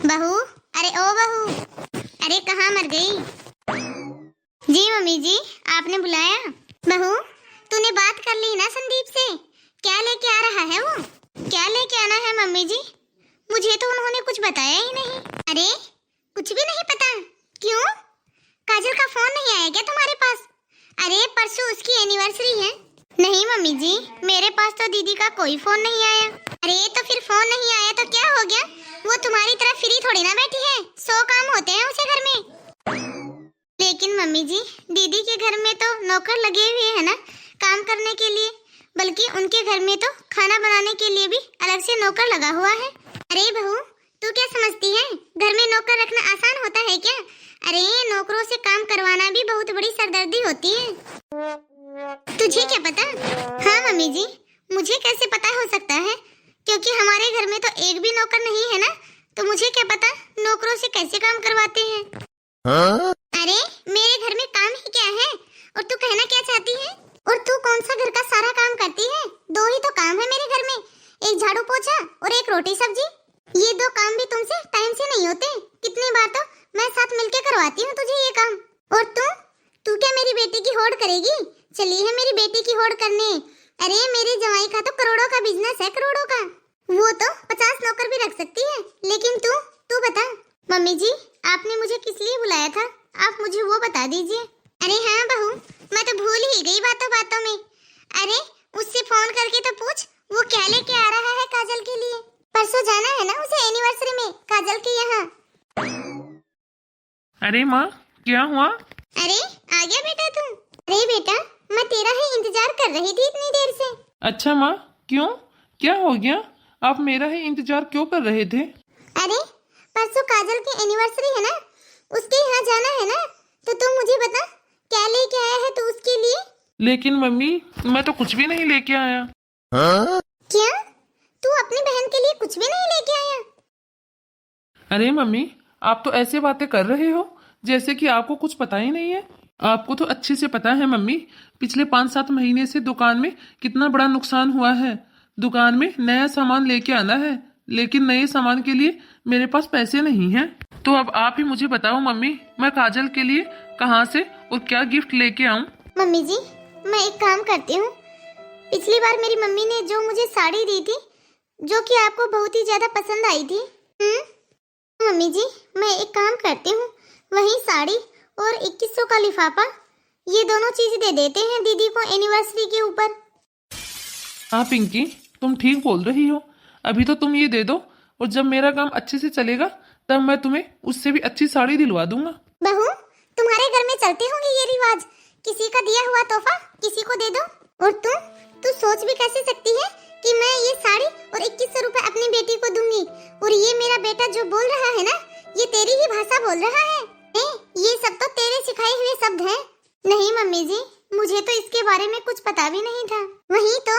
बहू, अरे ओ बहू, अरे कहाँ मर गई? जी मम्मी जी, आपने बुलाया? बहू, तूने बात कर ली ना संदीप से? क्या लेके आ रहा है वो? क्या लेके आना है मम्मी जी? मुझे तो उन्होंने कुछ बताया ही नहीं। अरे कुछ भी नहीं पता? क्यों? काजल का फोन नहीं आया क्या तुम्हारे पास? अरे परसों उसकी एनिवर्सरी है। नहीं मम्मी जी, मेरे पास तो दीदी का कोई फोन नहीं आया। अरे तो फिर फोन नहीं आया तो क्या हो गया? वो तुम्हारी तरह फ्री थोड़ी ना बैठी है, 100 काम होते हैं उसे घर में। लेकिन मम्मी जी, दीदी के घर में तो नौकर लगे हुए हैं ना काम करने के लिए, बल्कि उनके घर में तो खाना बनाने के लिए भी अलग से नौकर लगा हुआ है। अरे बहू, तू क्या समझती है, घर में नौकर रखना आसान होता है क्या? अरे नौकरों से काम करवाना भी बहुत बड़ी सरदर्दी होती है। तुझे क्या पता? हाँ मम्मी जी, मुझे कैसे पता हो सकता है, क्योंकि हमारे घर में तो एक भी नौकर नहीं है ना, तो मुझे क्या पता नौकरों से कैसे काम करवाते हैं। हाँ? अरे मेरे घर में काम ही क्या है, और तू कहना क्या चाहती है? और तू कौन सा घर का सारा काम करती है? 2 ही तो काम है मेरे घर में, एक झाड़ू पोछा और एक रोटी सब्जी। ये 2 काम भी तुमसे टाइम से नहीं होते। कितनी बार तो मैं साथ मिलके करवाती हूँ तुझे ये काम। और तू क्या मेरी बेटी की होड़ करेगी? चली है मेरी बेटी की होड़ करने। अरे मेरे जवाई का तो करोड़ों का बिजनेस है, करोड़ों का। वो तो 50 नौकर भी रख सकती है, लेकिन तू बता। मम्मी जी, आपने मुझे किस लिए बुलाया था? आप मुझे वो बता दीजिए। अरे हाँ बहू, मैं तो भूल ही गई बातों बातों में। अरे उससे फोन करके तो पूछ, वो क्या लेके आ रहा है काजल के लिए। परसों जाना है ना उसे एनिवर्सरी में काजल के यहाँ। अरे माँ, क्या हुआ? अरे आ गया बेटा तू? अरे बेटा, मैं तेरा ही इंतजार कर रही थी इतनी देर से। अच्छा माँ, क्यों? क्या हो गया? आप मेरा ही इंतजार क्यों कर रहे थे? अरे परसों काजल की एनिवर्सरी है ना, उसके यहाँ जाना है ना, तो तुम मुझे बता क्या लेके आया है तू उसके लिए? लेकिन मम्मी, मैं तो कुछ भी नहीं लेके आया। हाँ? क्या? तू अपनी बहन के लिए कुछ भी नहीं लेके आया? अरे मम्मी, आप तो ऐसे बातें कर रहे हो जैसे कि आपको कुछ पता ही नहीं है। आपको तो अच्छे से पता है मम्मी, पिछले 5-7 महीने से दुकान में कितना बड़ा नुकसान हुआ है। दुकान में नया सामान लेके आना है, लेकिन नए सामान के लिए मेरे पास पैसे नहीं हैं। तो अब आप ही मुझे बताओ मम्मी, मैं काजल के लिए कहाँ से और क्या गिफ्ट लेके आऊँ? मम्मी जी, मैं एक काम करती हूँ। पिछली बार मेरी मम्मी ने जो मुझे साड़ी दी थी, जो कि आपको बहुत ही ज्यादा पसंद आई थी। मम्मी जी, मैं एक काम करती हूँ, वही साड़ी और 2100 का लिफाफा, ये दोनों चीज दे देते हैं दीदी को एनिवर्सरी के ऊपर। हाँ पिंकी, तुम ठीक बोल रही हो। अभी तो तुम ये दे दो, और जब मेरा काम अच्छे से चलेगा तब मैं तुम्हें उससे भी अच्छी साड़ी दिलवा दूंगा। बहू, तुम्हारे घर में चलते होंगे ये रिवाज, किसी का दिया हुआ तोहफा किसी को दे दो। और तू सोच भी कैसे सकती है कि मैं ये साड़ी और 2100 रुपए अपनी बेटी को दूंगी, और ये मेरा बेटा जो बोल रहा है ना, ये तेरी ही भाषा बोल रहा है। ये सब तो तेरे सिखाए हुए शब्द हैं। नहीं मम्मी जी, मुझे तो इसके बारे में कुछ पता भी नहीं था। वही तो,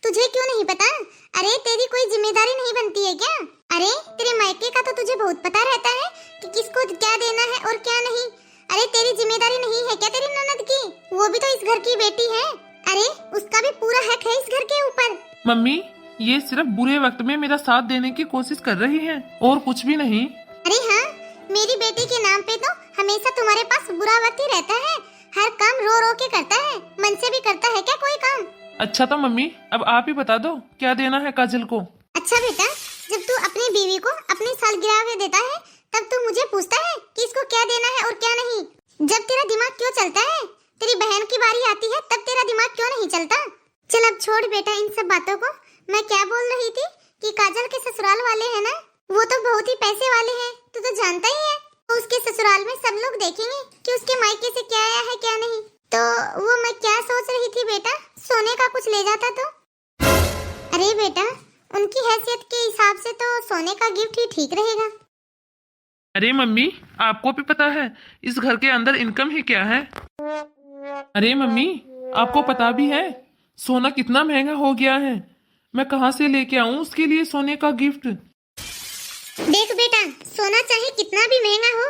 तुझे क्यों नहीं पता? अरे तेरी कोई जिम्मेदारी नहीं बनती है क्या? अरे तेरे मायके का तो तुझे बहुत पता रहता है कि किसको क्या देना है और क्या नहीं। अरे तेरी जिम्मेदारी नहीं है क्या तेरी ननद की? वो भी तो इस घर की बेटी है। अरे उसका भी पूरा हक है इस घर के ऊपर। मम्मी, ये सिर्फ बुरे वक्त में मेरा साथ देने की कोशिश कर रही है और कुछ भी नहीं। अरे हाँ, मेरी बेटी के नाम पे तो हमेशा तुम्हारे पास बुरा वक्त ही रहता है। हर काम रो रो के करता है, मन से भी करता है क्या कोई काम? अच्छा तो मम्मी, अब आप ही बता दो क्या देना है काजल को। अच्छा बेटा, जब तू अपनी बीवी को अपनी सालगिरह में देता है, तब तू मुझे पूछता है कि इसको क्या देना है और क्या नहीं। जब तेरा दिमाग क्यों चलता है? तेरी बहन की बारी आती है तब तेरा दिमाग क्यों नहीं चलता? चल अब छोड़ बेटा इन सब बातों को। मैं क्या बोल रही थी कि काजल के ससुराल वाले हैं ना, वो तो बहुत ही पैसे वाले हैं, तू तो जानता ही है। तो उसके ससुराल में सब लोग देखेंगे कि उसके मायके से क्या आया है क्या नहीं। तो वो मैं क्या सोच रही थी बेटा, सोने का कुछ ले जाता तो? अरे बेटा, उनकी हैसियत के हिसाब से तो सोने का गिफ्ट ही ठीक रहेगा। अरे मम्मी, आपको भी पता है इस घर के अंदर इनकम ही क्या है। अरे मम्मी, आपको पता भी है सोना कितना महंगा हो गया है। मैं कहाँ से लेके आऊँ उसके लिए सोने का गिफ्ट? देख बेटा, सोना चाहे कितना भी महंगा हो,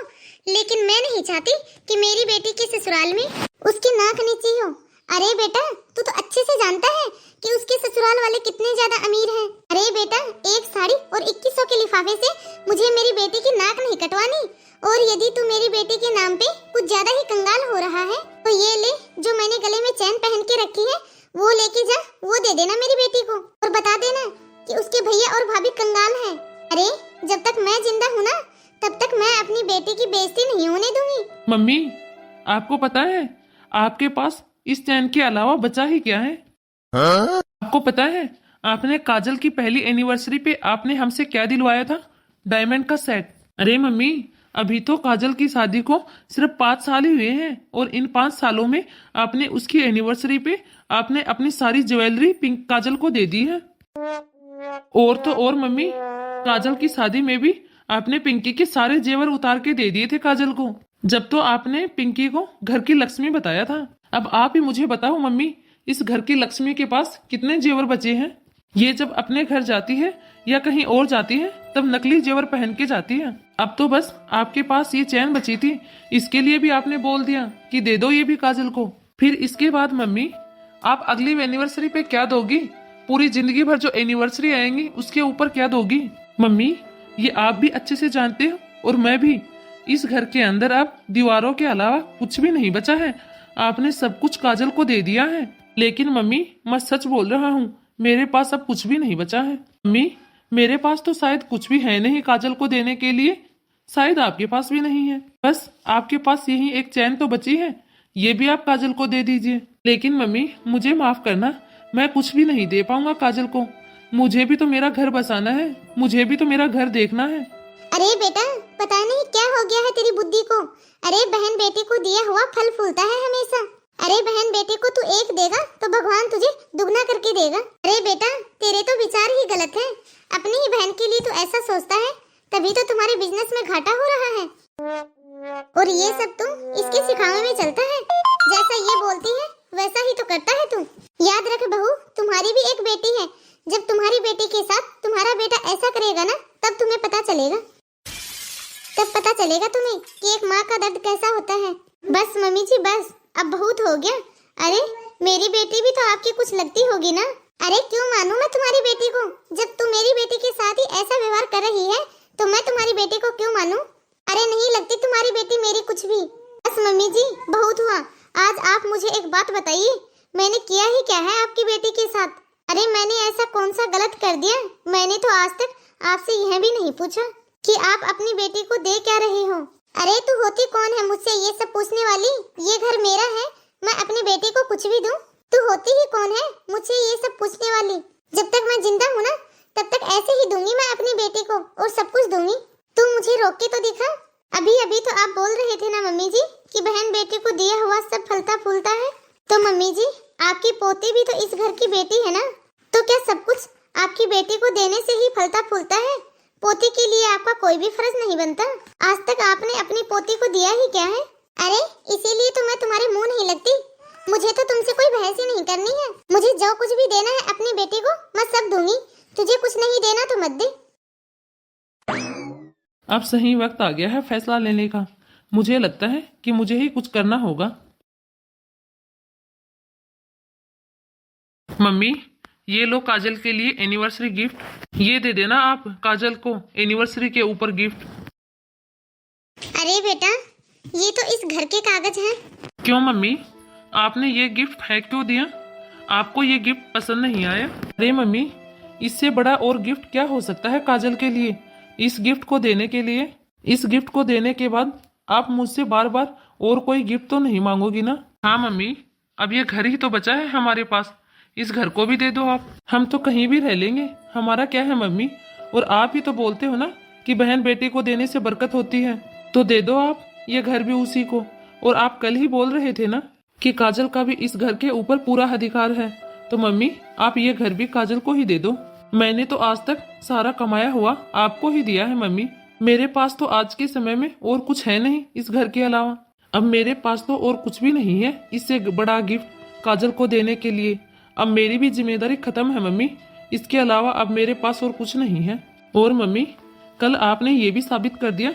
लेकिन मैं नहीं चाहती कि मेरी बेटी के ससुराल में उसकी नाक नीची हो। अरे बेटा, तू तो अच्छे से जानता है कि उसके ससुराल वाले कितने ज्यादा अमीर हैं। अरे बेटा, एक साड़ी और 2100 के लिफाफे से मुझे मेरी बेटी की नाक नहीं कटवानी। और यदि तू मेरी बेटी के नाम पे कुछ ज्यादा ही कंगाल हो रहा है तो ये ले, जो मैंने गले में चैन पहन के रखी है वो लेके जा, वो दे देना मेरी बेटी को और बता देना कि उसके भैया और भाभी कंगाल हैं। अरे जब तक मैं जिंदा हूँ ना, तब तक मैं अपनी बेटी की बेइज्जती नहीं होने दूंगी। मम्मी, आपको पता है आपके पास इस चैन के अलावा बचा ही क्या है? आपको पता है आपने काजल की पहली एनिवर्सरी पे आपने हमसे क्या दिलवाया था? डायमंड का सेट। अरे मम्मी, अभी तो काजल की शादी को सिर्फ 5 साल ही हुए हैं और इन 5 सालों में आपने उसकी एनिवर्सरी पे आपने अपनी सारी ज्वेलरी पिंक काजल को दे दी है। और तो और मम्मी, काजल की शादी में भी आपने पिंकी के सारे जेवर उतार के दे दिए थे काजल को, जब तो आपने पिंकी को घर की लक्ष्मी बताया था। अब आप ही मुझे बताओ मम्मी, इस घर की लक्ष्मी के पास कितने जेवर बचे हैं? ये जब अपने घर जाती है या कहीं और जाती है तब नकली जेवर पहन के जाती है। अब तो बस आपके पास ये चैन बची थी, इसके लिए भी आपने बोल दिया कि दे दो ये भी काजल को। फिर इसके बाद मम्मी, आप अगली एनिवर्सरी पे क्या दोगी? पूरी जिंदगी भर जो एनिवर्सरी आएंगी उसके ऊपर क्या दोगी? मम्मी, ये आप भी अच्छे से जानते हो और मैं भी, इस घर के अंदर अब दीवारों के अलावा कुछ भी नहीं बचा है। आपने सब कुछ काजल को दे दिया है। लेकिन मम्मी, मैं सच बोल रहा हूँ, मेरे पास अब कुछ भी नहीं बचा है। मम्मी, मेरे पास तो शायद कुछ भी है नहीं काजल को देने के लिए, शायद आपके पास भी नहीं है। बस आपके पास यही एक चैन तो बची है, ये भी आप काजल को दे दीजिए। लेकिन मम्मी, मुझे माफ करना, मैं कुछ भी नहीं दे पाऊंगा काजल को। मुझे भी तो मेरा घर बसाना है, मुझे भी तो मेरा घर देखना है। अरे बेटा, पता नहीं क्या हो गया है तेरी बुद्धि को। अरे बहन बेटी को दिया हुआ फल फूलता है हमेशा। अरे बहन बेटी को तू एक देगा तो भगवान तुझे दुगना करके देगा। अरे बेटा, तेरे तो विचार ही गलत है। अपनी ही बहन के लिए तू ऐसा सोचता है, तभी तो तुम्हारे बिजनेस में घाटा हो रहा है। और ये सब तू इसके सिखावे में चलता है। जैसा ये बोलती है वैसा ही तो करता है तू। याद रख बहू, तुम्हारी भी एक बेटी है। जब तुम्हारी बेटी के साथ तुम्हारा बेटा ऐसा करेगा ना, तब तुम्हें पता चलेगा। तब पता चलेगा तुम्हें कि एक माँ का दर्द कैसा होता है। बस मम्मी जी बस, अब बहुत हो गया। अरे मेरी बेटी भी तो आपकी कुछ लगती होगी ना। अरे क्यों मानूं मैं तुम्हारी बेटी को? जब तुम मेरी बेटी के साथ ही ऐसा व्यवहार कर रही है तो मैं तुम्हारी बेटी को क्यों मानूं? अरे नहीं लगती तुम्हारी बेटी मेरी कुछ भी। बस मम्मी जी, बहुत हुआ। आज आप मुझे एक बात बताइए, मैंने किया ही क्या है आपकी बेटी के साथ? अरे मैंने ऐसा कौन सा गलत कर दिया? मैंने तो आज तक आपसे यह भी नहीं पूछा कि आप अपनी बेटी को दे क्या रहे हो। अरे तू होती कौन है मुझसे ये सब पूछने वाली? ये घर मेरा है, मैं अपनी बेटी को कुछ भी दूं? तू होती ही कौन है मुझसे ये सब पूछने वाली? जब तक मैं जिंदा हूँ ना, तब तक ऐसे ही दूंगी मैं अपनी बेटी को और सब कुछ दूंगी। तू मुझे रोक के तो दिखा। अभी अभी तो आप बोल रहे थे ना मम्मी जी कि बहन बेटी को दिया हुआ सब फलता फूलता है। तो मम्मी जी, आपकी पोती भी तो इस घर की बेटी है ना, तो क्या सब कुछ आपकी बेटी को देने से ही फलता फूलता है? पोती के लिए आपका कोई भी फर्ज नहीं बनता। आज तक आपने अपनी पोती को दिया ही क्या है? अरे इसीलिए तो मैं तुम्हारे मुंह नहीं लगती। मुझे तो तुमसे कोई बहस ही नहीं करनी है। मुझे जो कुछ भी देना है अपनी बेटी को मैं सब दूंगी। तुझे कुछ नहीं देना तो मत दे। अब सही वक्त आ गया है फैसला लेने का। मुझे लगता है कि मुझे ही कुछ करना होगा। मम्मी, ये लो काजल के लिए एनिवर्सरी गिफ्ट। ये दे देना आप काजल को एनिवर्सरी के ऊपर गिफ्ट। अरे बेटा, ये तो इस घर के कागज हैं। क्यों मम्मी, आपने ये गिफ्ट है क्यों दिया? आपको ये गिफ्ट पसंद नहीं आया? अरे मम्मी, इससे बड़ा और गिफ्ट क्या हो सकता है काजल के लिए? इस गिफ्ट को देने के लिए, इस गिफ्ट को देने के बाद आप मुझसे बार बार और कोई गिफ्ट तो नहीं मांगोगी ना? हाँ मम्मी, अब ये घर ही तो बचा है हमारे पास, इस घर को भी दे दो आप। हम तो कहीं भी रह लेंगे, हमारा क्या है मम्मी? और आप ही तो बोलते हो ना कि बहन बेटी को देने से बरकत होती है, तो दे दो आप ये घर भी उसी को। और आप कल ही बोल रहे थे ना कि काजल का भी इस घर के ऊपर पूरा अधिकार है, तो मम्मी आप ये घर भी काजल को ही दे दो। मैंने तो आज तक सारा कमाया हुआ आपको ही दिया है मम्मी। मेरे पास तो आज के समय में और कुछ है नहीं इस घर के अलावा। अब मेरे पास तो और कुछ भी नहीं है इससे बड़ा गिफ्ट काजल को देने के लिए। अब मेरी भी जिम्मेदारी खत्म है मम्मी, इसके अलावा अब मेरे पास और कुछ नहीं है। और मम्मी, कल आपने ये भी साबित कर दिया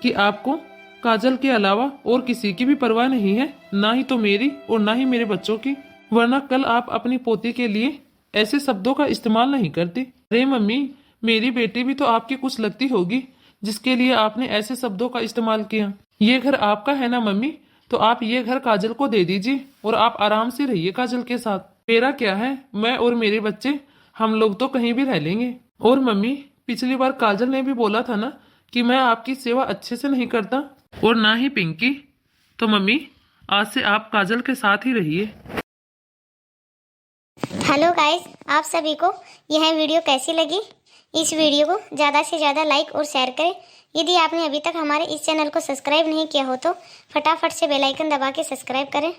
कि आपको काजल के अलावा और किसी की भी परवाह नहीं है, ना ही तो मेरी और ना ही मेरे बच्चों की। वरना कल आप अपनी पोती के लिए ऐसे शब्दों का इस्तेमाल नहीं करती। अरे मम्मी, मेरी बेटी भी तो आपकी कुछ लगती होगी जिसके लिए आपने ऐसे शब्दों का इस्तेमाल किया। ये घर आपका है ना मम्मी, तो आप ये घर काजल को दे दीजिए और आप आराम से रहिए काजल के साथ। मेरा क्या है, मैं और मेरे बच्चे हम लोग तो कहीं भी रह लेंगे। और मम्मी, पिछली बार काजल ने भी बोला था ना कि मैं आपकी सेवा अच्छे से नहीं करता, और ना ही पिंकी। तो मम्मी, आज से आप काजल के साथ ही रहिए। हेलो गाइस, आप सभी को यह वीडियो कैसी लगी? इस वीडियो को ज़्यादा से ज़्यादा लाइक और शेयर करें। यदि आपने अभी तक हमारे इस चैनल को सब्सक्राइब नहीं किया हो तो फटाफट से बेल आइकन दबा के सब्सक्राइब करें।